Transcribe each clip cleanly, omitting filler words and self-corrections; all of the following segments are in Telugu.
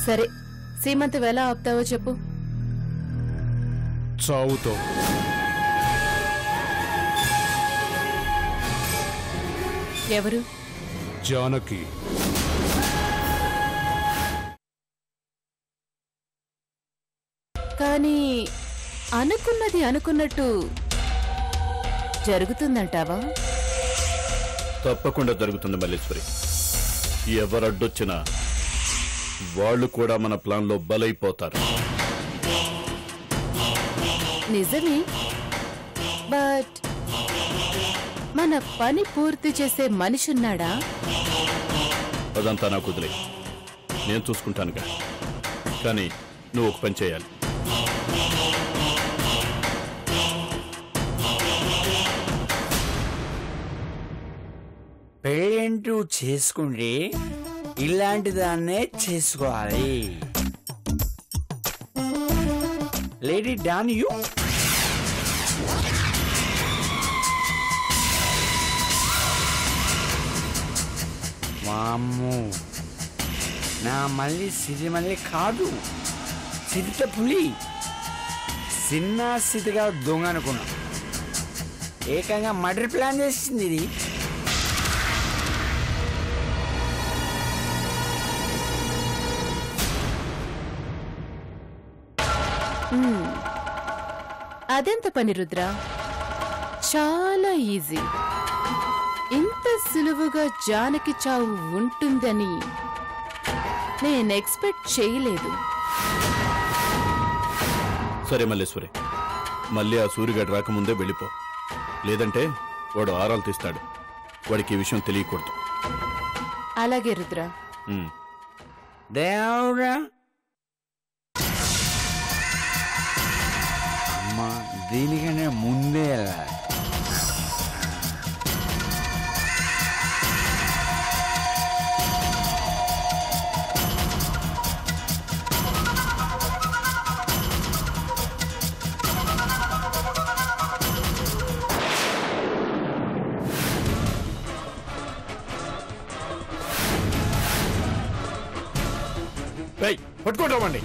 సరే, సీమంత్ ఎలా ఆపుతావో చెప్పు. చావుతో. ఎవరు? జానకి. కానీ అనుకున్నది అనుకున్నట్టు జరుగుతుందంటావా? తప్పకుండా జరుగుతుంది మల్లేశ్వరి. ఎవరడ్డొచ్చినా వాళ్ళు కూడా మన ప్లాన్ లో బలైపోతారు. నిజమే, బట్ మన పని పూర్తి చేసే మనిషి ఉన్నాడా? అదంతా నాకు వదిలే, నేను చూసుకుంటానుగా. కానీ నువ్వు ఒక పని చేయాలి. పెళ్ళంటూ చేసుకుంటే ఇలాంటి దాన్నే చేసుకోవాలి. Lady don you. వామ్మో, నా మళ్ళీ సిరిమల్లి కాదు, సిరిత పులి. చిన్న స్థితిగా దొంగ అనుకున్నా, ఏకంగా మర్డర్ ప్లాన్ చేసింది ఇది. అదెంత పని రుద్ర, చాలా ఈజీ. ఇంత సులువుగా జానకి చావు ఉంటుందని నేను ఎక్స్పెక్ట్ చేయలేదు. సరే మల్లేశ్వరి, మళ్ళీ ఆ సూర్యగాడు రాకముందే వెళ్ళిపో. లేదంటే వాడు ఆరాలు తీస్తాడు. వాడికి ఈ విషయం తెలియకూడదు. అలాగే రుద్ర. దేవుడా, అమ్మా, దీనికనే ముందే వెళ్ళాలి. పట్టుకుంటామండి.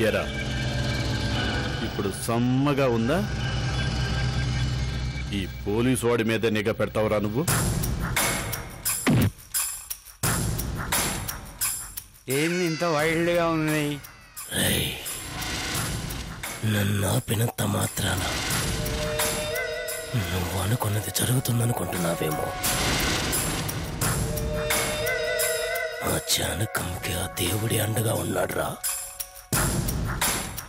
ఎరా ఇప్పుడు సమ్మగా ఉందా? ఈ పోలీసు వాడి మీద నిఘా పెడతావురా నువ్వు? ఏంది ఇంత వైల్డ్గా ఉంది? నన్ను ఆపినంత మాత్రాన నువ్వు అనుకున్నది జరుగుతుందనుకుంటున్నావేమో. ఆ జానకమ్మకి ఆ దేవుడి అండగా ఉన్నాడురా.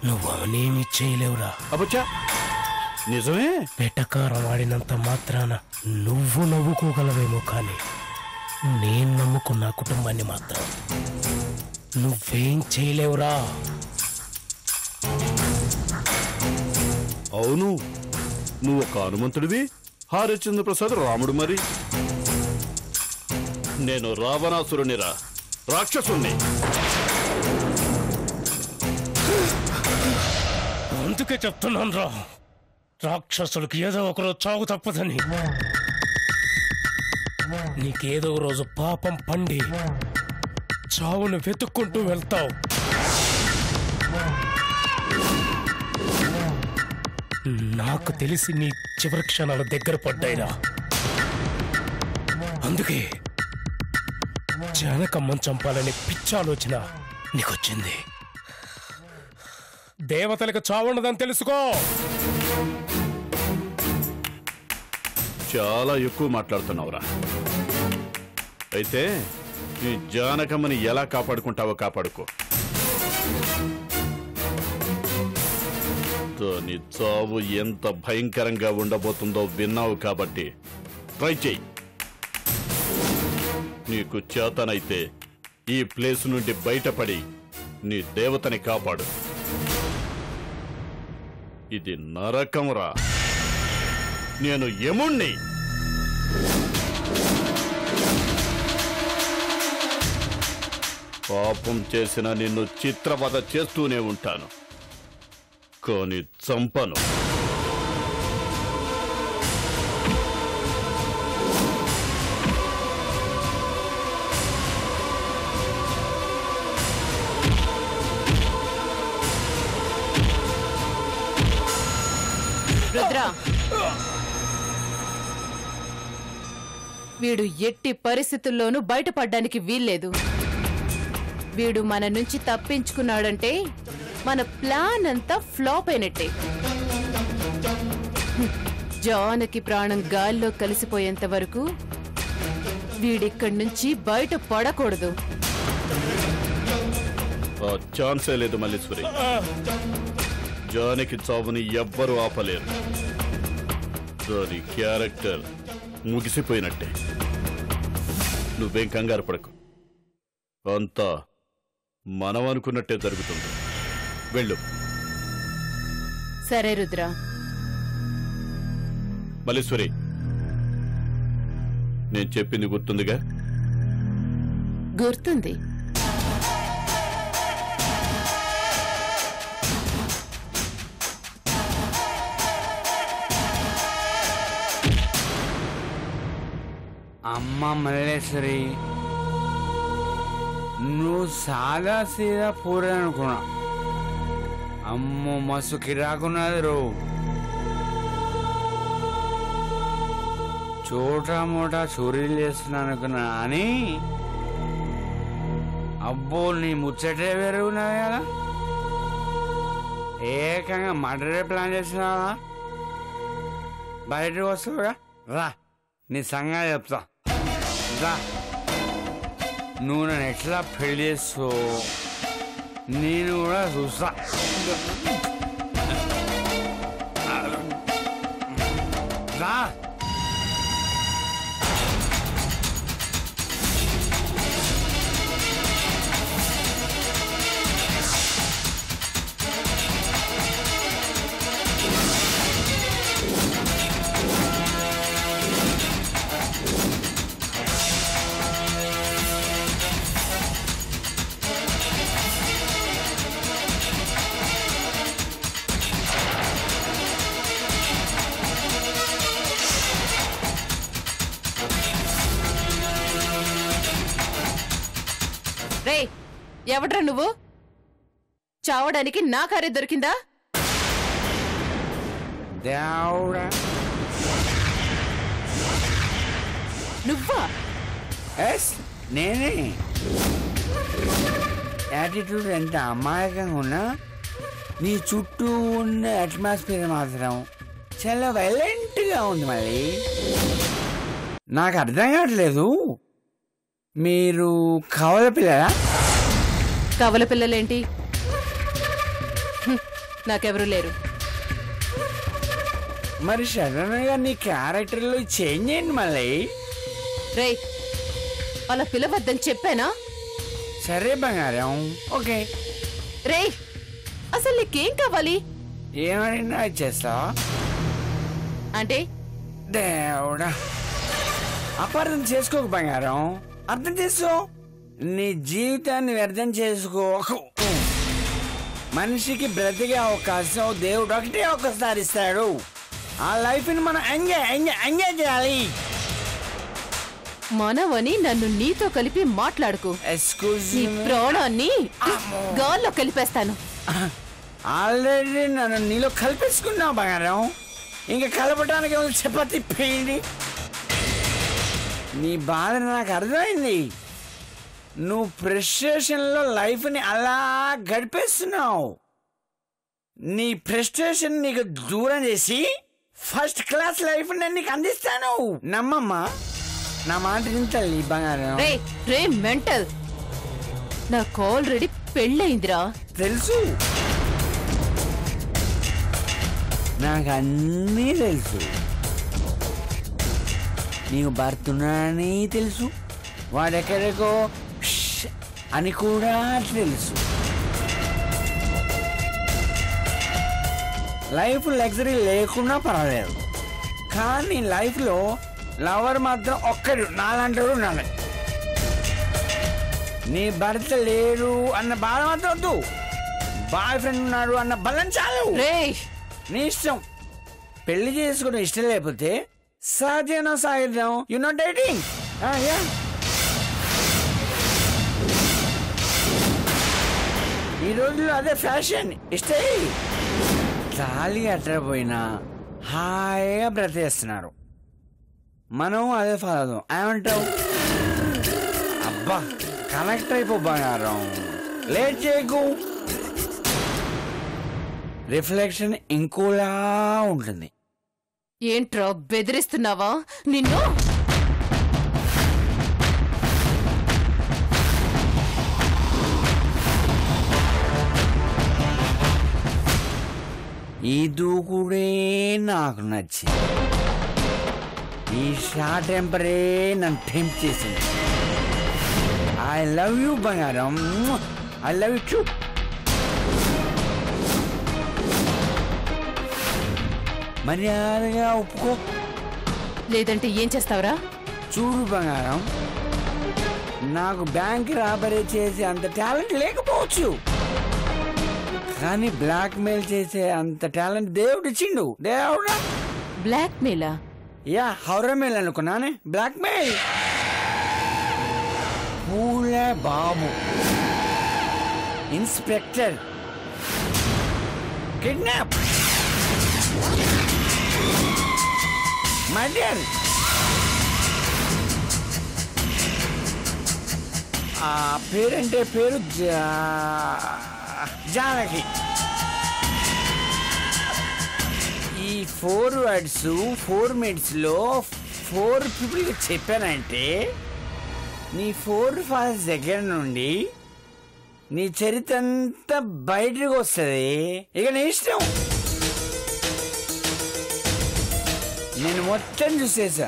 నువ్వు అవనేమి చేయలేవురా. అబ్బచ్చా నిజమే? వెటకారం ఆడినంత మాత్రాన నువ్వు నవ్వుకోగలవేమో, కానీ నేను నమ్ముకున్న కుటుంబాన్ని మాత్రం నువ్వేం చేయలేవురా. అవును, నువ్వు ఒక హనుమంతుడివి, హరిశ్చంద్ర ప్రసాద్ రాముడు. మరి నేను రావణాసురునిరా, రాక్షసుణ్ణి. అందుకే చెప్తున్నాను రా, రాక్షసులకి ఏదో ఒకరోజు చావు తప్పదని. నీకేదో రోజు పాపం పండి చావును వెతుక్కుంటూ వెళ్తావు. నాకు తెలిసి నీ చివరి క్షణాలు దగ్గర పడ్డాయిరా. అందుకే జానకమ్మను చంపాలని పిచ్చాలోచన నీకొచ్చింది. దేవతలకు చావుండదని తెలుసుకో. చాలా ఎక్కువ మాట్లాడుతున్నావురా. అయితే ఈ జానకమ్మని ఎలా కాపాడుకుంటావో కాపాడుకో. దాని చావు ఎంత భయంకరంగా ఉండబోతుందో విన్నావు కాబట్టి ట్రై చెయ్యి. నీకు చేతనైతే ఈ ప్లేస్ నుండి బయటపడి నీ దేవతని కాపాడు. ఇది నరకంరా. నేను యముణ్ణి. పాపం చేసిన నిన్ను చిత్రవద చేస్తూనే ఉంటాను, కానీ చంపను. రుద్ర, వీడు ఎట్టి పరిస్థితుల్లోనూ బయటపడ్డానికి వీల్లేదు. వీడు మన నుంచి తప్పించుకున్నాడంటే మన ప్లాన్ అంతా ఫ్లాప్ అయినట్టే. జానకి ప్రాణం గాల్లో కలిసిపోయేంత వరకు వీడిక్కడి నుంచి బయట పడకూడదు. ఆ ఛాన్సే లేదు మల్లీశ్వరి. జానకి చావుని ఎవ్వరూ ఆపలేరు. దాని క్యారెక్టర్ ముగిసిపోయినట్టే. నువ్వేం కంగారు పడకు, అంతా మనం అనుకున్నట్టే జరుగుతుంది. వెళ్ళు. సరే రుద్ర. మల్లీశ్వరి, నేను చెప్పింది గుర్తుందిగా? గుర్తుంది. అమ్మ మల్లేశ్వరి, నువ్వు సాదా సీదా పూరే అనుకున్నా. అమ్మో మస్తు కిరాకున్నది రో. చోటా మోటా చోరీలు చేస్తున్నాను అనుకున్నా అని అబ్బో నీ ముచ్చటే వేరుగున్నది కదా. ఏకంగా మర్డరే ప్లాన్ చేసినావా? బయటకు వస్తావుగా, రా నీ సంగతి చెప్తా. రా, నువ్వు నన్ను ఎట్లా పెళ్లి చేస్తావు నేను కూడా చూస్తా. రా. రే, ఎవడ్రా నువ్వు? చావడానికి నా కారే దొరికిందా? దేవుడా, నువ్వా? ఎస్ నేనే. యాటిట్యూడ్ ఎంత అమాయకంగా ఉన్నా నీ చుట్టూ ఉన్న అట్మాస్ఫియర్ మాత్రం చాలా వైలెంట్గా ఉంది. మళ్ళీ నాకు అర్థం కావట్లేదు, మీరు కవల పిల్లలా? కవల పిల్లలేంటి? నాకెవరూ లేరు. మరి సడన్గా నీ క్యారెక్టర్లో చేంజ్ అయింది మళ్ళీ. రేయ్, అలా పిలవద్దని చెప్పానా? సరే బంగారం, ఓకే. రేయ్, అసలు నీకేం కావాలి? ఏమైనా ఇచ్చేస్తావా? అంటే దేవుడా, అపార్థం చేసుకోకు బంగారం, అర్థం చేసుకో. నీ జీవితాన్ని వ్యర్థం చేసుకోకు. మనిషికి బ్రతికే అవకాశం దేవుడు ఒకటే ఒకసారి ఇస్తాడు. ఆ లైఫ్ని మనం ఎంజాయ్ చేయాలి. మనవని నన్ను నీతో కలిపి మాట్లాడుకు. ఎక్స్క్యూజ్ నీ ప్రాణాన్ని గాల్లో కలిపేస్తాను. ఆల్రెడీ నన్ను నీలో కలిపేసుకున్నావు బంగారం, ఇంకా కలపడానికి చపాతి పిండి. నీ బాధ నాకు అర్థమైంది. నువ్వు ఫ్రస్ట్రేషన్లో లైఫ్ని అలా గడిపేస్తున్నావు. నీ ఫ్రస్ట్రేషన్ నీకు దూరం చేసి ఫస్ట్ క్లాస్ లైఫ్ నేను నీకు అందిస్తాను. నమ్మమ్మా, నా మాట వింటల్లి బంగారం. రే మెంటల్, నాకు ఆల్రెడీ పెళ్ళయిందిరా. తెలుసు, నాకు అన్నీ తెలుసు. నీకు భర్తున్నానని తెలుసు, వాడెక్కడికో అని కూడా తెలుసు. లైఫ్ లగ్జరీ లేకున్నా పర్వాలేదు, కానీ లైఫ్లో లవర్ మాత్రం ఒక్కడు నాలంటాడు ఉన్నాడు. నీ భర్త లేడు అన్న బాధ మాత్రం వద్దు, బాయ్ ఫ్రెండ్ ఉన్నాడు అన్న బలం చాలు. నీ ఇష్టం. పెళ్లి చేసుకోవడం ఇష్టం లేకపోతే సహజంగా సాగిద్దాం. You know dating. ఈ రోజుల్లో అదే ఫ్యాషన్. ఇష్టే తాళి అట్టకపోయినా హాయిగా బ్రతికేస్తున్నారు. మనం అదే ఫాలో అవుదాం. ఏమంటావు? అబ్బా, కనెక్ట్ అయిపో బంగారం, లేట్ చేయకు. రిఫ్లెక్షన్ ఇంకోలా ఉంటుంది. ఏంట్రా బెదిరిస్తున్నావా? నిన్ను ఈ దూకుడే నాకు నచ్చింది. ఈ షార్ట్ టెంపరే నన్ను టెంప్ చేసింది. ఐ లవ్ యూ బంగారం, ఐ లవ్ యూ టూ. మర్యాదగా ఒప్పుకో, లేదంటే ఏం చేస్తావురా? చూడు బంగారం, నాకు బ్యాంక్ రాబరీ చేసే అంత టాలెంట్ లేకపోవచ్చు, కానీ బ్లాక్ మెయిల్ చేసే అంత టాలెంట్ దేవుడు ఇచ్చిండు. దేవుడా, బ్లాక్ మెయిలా? యా, హౌరా మెయిల్ అనుకున్నానే, blackmail. Phule Babu, inspector, kidnap, murder. ఆ పేరంటే పేరు జానకి. ఈ 4 words 4 minutesలో 4 పీపుల్కి చెప్పానంటే నీ 4 సెకండ్ నుండి నీ చరిత్ర అంతా బయటకు వస్తుంది. ఇక నీ ఇష్టం. నేను మొత్తం చూసేసా.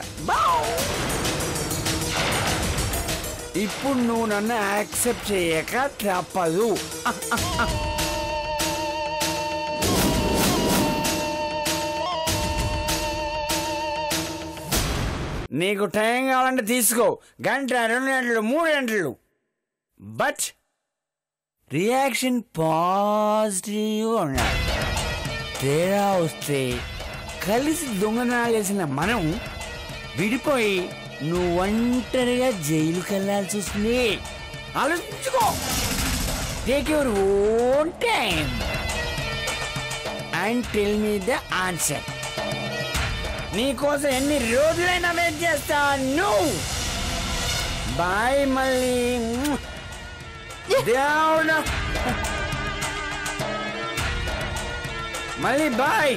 ఇప్పుడు నువ్వు నన్ను యాక్సెప్ట్ చేయక తప్పదు. నీకు టైం కావాలంటే తీసుకో, 1 గంట 2 గంటలు 3 గంటలు. బట్ రియాక్షన్ పాజిటివ్ ఉండాలి. తేడా వస్తే కలిసి దొంగనాలేసిన మనం విడిపోయి నువ్వు ఒంటరిగా జైలుకి వెళ్ళాల్సి వస్తుంది. ఆలోచించుకో. Take your own time and tell me the answer. నీకోసం ఎన్ని రోజులైనా వెయిట్ చేస్తాను. బాయ్ మళ్ళీ దేవుడా, మళ్ళీ బాయ్.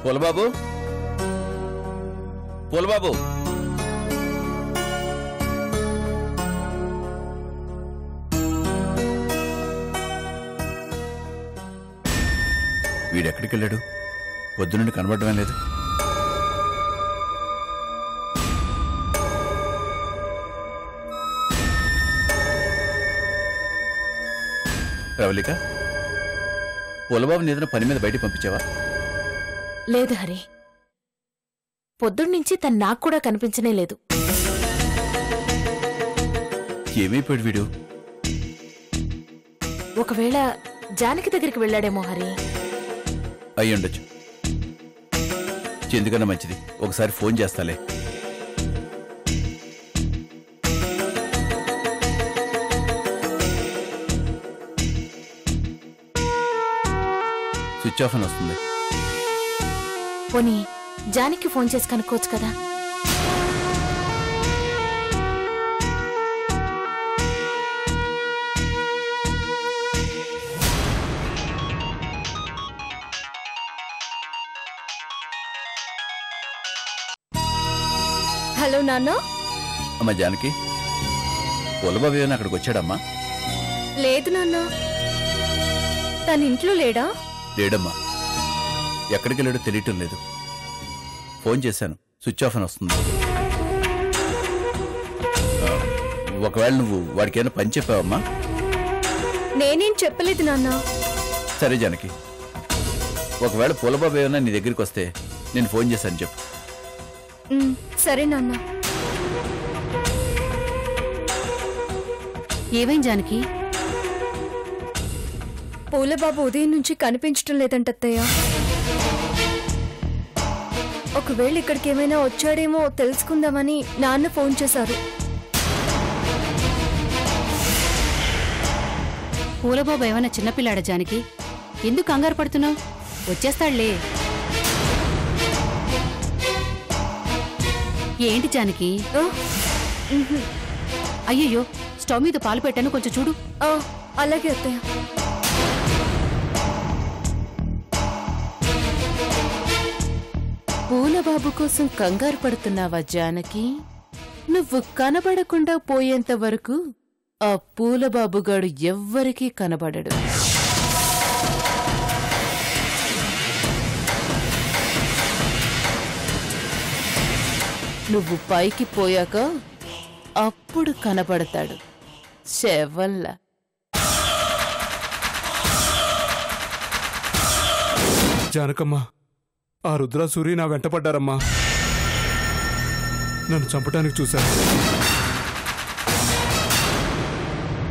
పూలబాబు, పూలబాబు, వీడెక్కడికి వెళ్ళాడు? పొద్దునుండి కనబడమే లేదు. రవళిక, పూలబాబుని ఏదైనా పని మీద బయటికి పంపించావా? లేదు హరి, పొద్దున్నుంచి తను నాకు కూడా కనిపించనే లేదు. ఏమైపోయాడు వీడు? ఒకవేళ జానకి దగ్గరికి వెళ్ళాడేమో హరి. అయ్యుండొచ్చు. ఎందుకన్నా మంచిది, ఒకసారి ఫోన్ చేస్తాలే. స్విచ్ ఆఫ్ అని వస్తుంది. పోనీ జానకి ఫోన్ చేసి కనుక్కోవచ్చు కదా. హలో నాన్న. అమ్మా జానకి, పూలబాబు ఏమైనా అక్కడికి వచ్చాడమ్మా? లేదు నాన్న, తన ఇంట్లో లేడా? లేడమ్మా, ఎక్కడికి వెళ్ళాడో తెలియటం లేదు. ఫోన్ చేశాను, స్విచ్ ఆఫ్ అని వస్తుంది. ఒకవేళ నువ్వు వాడికి ఏమైనా పని చెప్పావమ్మా? నేనేం చెప్పలేదు నాన్న. సరే జానకి, ఒకవేళ పూలబాబు ఏమైనా నీ దగ్గరికి వస్తే నేను ఫోన్ చేశాను చెప్పు. సరే నాన్న. ఏమైంది జానకి? పూలబాబు ఉదయం నుంచి కనిపించటం లేదంట అత్తయ్య. ఒకవేళ ఇక్కడికి ఏమైనా వచ్చాడేమో తెలుసుకుందామని నాన్న ఫోన్ చేశారు. పూలబాబు ఏమైనా చిన్నపిల్లాడా జానకి? ఎందుకు కంగారు పడుతున్నావు? వచ్చేస్తాడులే. ఏంటి జానకి? అయ్యయ్యో, స్టవ్ మీద పాలు పెట్టాను, కొంచెం చూడు. అలాగే అత్తయ్య. పూలబాబు కోసం కంగారు పడుతున్నావా జానకి? నువ్వు కనబడకుండా పోయేంత వరకు ఆ పూలబాబుగాడు ఎవ్వరికీ కనబడడు. నువ్వు పైకి పోయాక అప్పుడు కనబడతాడు శవల్ల. జానకమ్మా, ఆ రుద్రాసూరి నా వెంట పడ్డారమ్మా. నన్ను చంపడానికి చూశారు.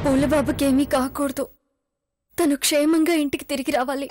పూలబాబుకేమీ కాకూడదు. తను క్షేమంగా ఇంటికి తిరిగి రావాలి.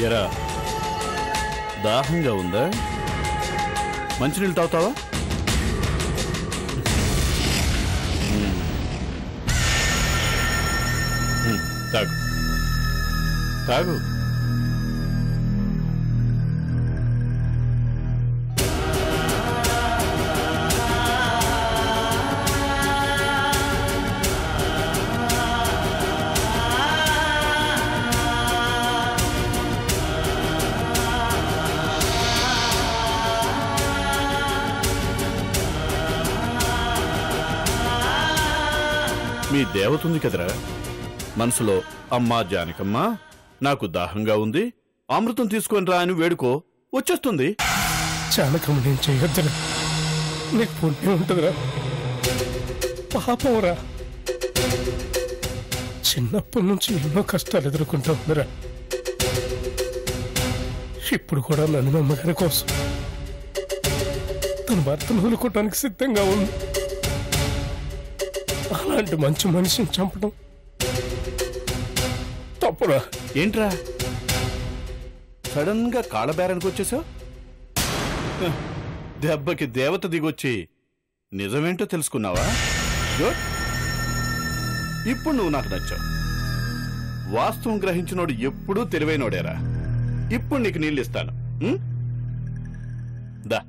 ఎరా, దాహంగా ఉందా? మంచినీళ్ళు తాగుతావా? తాగు తాగు. మీ దేవతుంది కదరా, మనసులో అమ్మా జానకమ్మా నాకు దాహంగా ఉంది, అమృతం తీసుకొని రా అని వేడుకో, వచ్చేస్తుంది. జానకమ్మ నేను చేయొద్దురా, నీకు పుణ్యం ఉంటుందిరా, పాపంరా. చిన్నప్పటి నుంచి ఎన్నో కష్టాలు ఎదుర్కొంటూ ఉందిరా. ఇప్పుడు కూడా నన్ను అమ్మగారి కోసం తన భర్తను వదులుకోవటానికి సిద్ధంగా ఉంది. అలాంటి మంచి మనిషిని చంపడం తప్పురా. ఏంట్రా సడన్ గా కాళ్ళబేరానికి వచ్చేసావు? దెబ్బకి దేవత దిగొచ్చి నిజమేంటో తెలుసుకున్నావా? గుడ్. ఇప్పుడు నువ్వు నాకు నచ్చావు. వాస్తవం గ్రహించినోడు ఎప్పుడూ తెలివైనోడేరా. ఇప్పుడు నీకు నీళ్ళు ఇస్తాను. దా.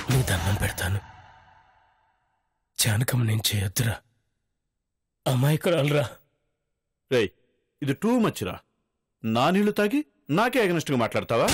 నీ దండం పెడతాను, జానకమ్మ నేను చేయొద్దురా, అమాయకురాలురా. రేయ్, ఇది టూ మచ్ రా. నా నీళ్లు తాగి నాకే అగనెస్ట్గా మాట్లాడతావా?